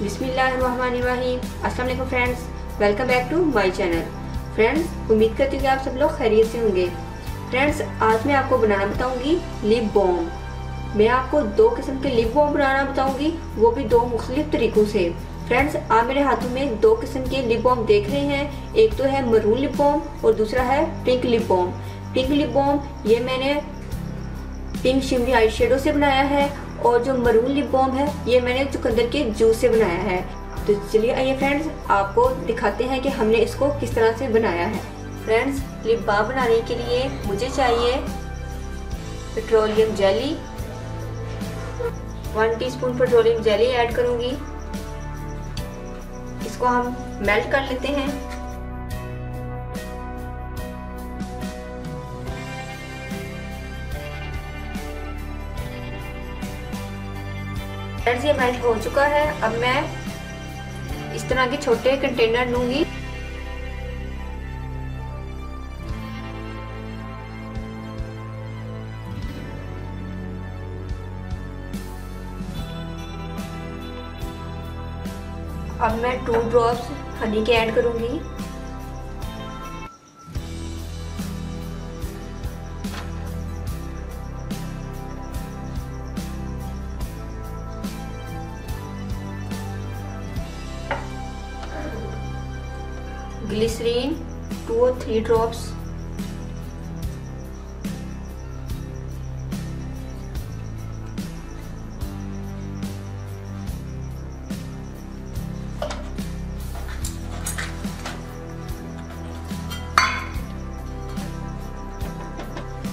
बिस्मिल्लाहिर्रहमानिर्रहीम। अस्सलाम वालेकुम friends, welcome back to my channel. Friends, उम्मीद करती हूँ कि आप सब लोग खैरियत से होंगे। फ्रेंड्स, आज मैं आपको बनाना बताऊंगी लिप बाम। मैं आपको दो किस्म के लिप बाम बनाना बताऊंगी, वो भी दो मुख्तलिफ तरीकों से। फ्रेंड्स, आप मेरे हाथों में दो किस्म के लिप बाम देख रहे हैं। एक तो है मरून लिप बाम और दूसरा है pink lip balm. Pink lip balm ये मैंने पिंक शिमरी आई शेडो से बनाया है और जो मरून लिप बाम है ये मैंने चुकंदर के जूस से बनाया है। तो चलिए आइए फ्रेंड्स, आपको दिखाते हैं कि हमने इसको किस तरह से बनाया है। फ्रेंड्स, लिप बाम बनाने के लिए मुझे चाहिए petroleum jelly. 1 teaspoon petroleum jelly add करूंगी। इसको हम मेल्ट कर लेते हैं। फ्रेंड्स, ये मेल्ट हो चुका है। अब मैं इस तरह के छोटे कंटेनर लूंगी। अब मैं 2 ड्रॉप्स हनी के ऐड करूंगी। ग्लिसरीन 2 और 3 ड्रॉप्स।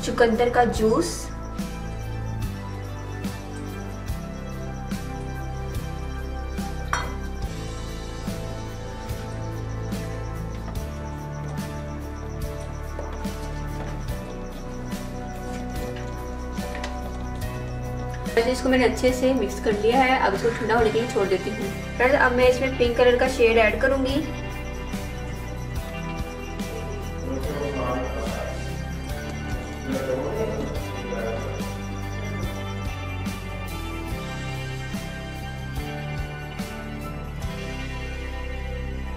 चुकंदर का जूस, इसको मैंने अच्छे से मिक्स कर लिया है। अब इसको ठंडा होने के लिए छोड़ देती हूँ। फ्रेंड्स, अब मैं इसमें पिंक कलर का शेड ऐड करूंगी।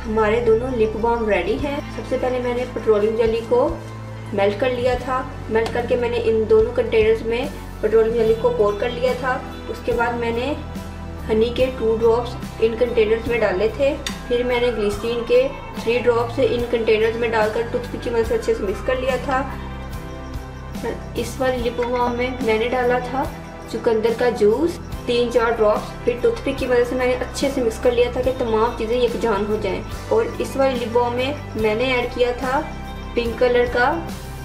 हमारे दोनों लिप बाम रेडी हैं। सबसे पहले मैंने पेट्रोलियम जेली को मेल्ट कर लिया था। मेल्ट करके मैंने इन दोनों कंटेनर्स में पेट्रोलियम जेली को पोर कर लिया था। उसके बाद मैंने हनी के 2 ड्रॉप्स इन कंटेनर्स में डाले थे। फिर मैंने ग्लिसरीन के 3 ड्रॉप्स इन कंटेनर्स में डालकर टूथपिक की मदद से अच्छे से मिक्स कर लिया था। इस वाली लिप बाम में मैंने डाला था चुकंदर का जूस 3-4 ड्रॉप्स। फिर टूथपिक की मदद से मैंने अच्छे से मिक्स कर लिया था कि तमाम चीज़ें यकजान हो जाएं। और इस वाली लिप बाम में मैंने ऐड किया था पिंक कलर का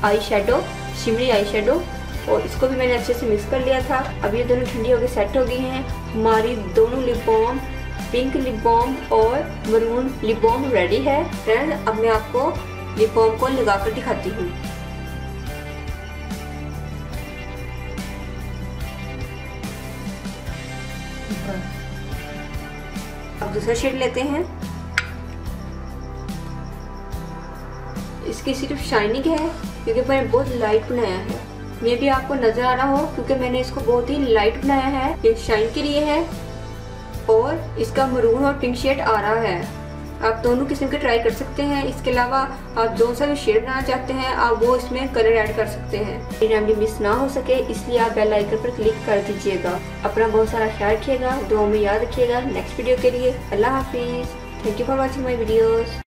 eye shadow, shimmery eye shadow, और इसको भी मैंने अच्छे से मिक्स कर लिया था। अब ये दोनों ठंडी होकर सेट हो गई हैं। हमारी दोनों lip balm, pink lip balm और मरून लिप बाम रेडी है। फ्रेंड्स, अब मैं आपको लिप बाम को लगाकर दिखाती हूँ। अब दूसरा शेड लेते हैं। इसकी सिर्फ शाइनिंग है क्योंकि मैंने बहुत लाइट बनाया है। मे भी आपको नजर आ रहा हो क्योंकि मैंने इसको बहुत ही लाइट बनाया है। ये शाइन के लिए है और इसका मरून और पिंक शेड आ रहा है। आप दोनों किस्म के ट्राई कर सकते हैं। इसके अलावा आप जो सा भी शेड बनाना चाहते हैं आप वो इसमें कलर ऐड कर सकते हैं। ये रेमेडी मिस ना हो सके इसलिए आप बेल आइकन पर क्लिक कर दीजिएगा। अपना बहुत सारा ख्याल रखिएगा, दुआ में याद रखिएगा। नेक्स्ट वीडियो के लिए अल्लाह हाफिज। Thank you for watching my videos.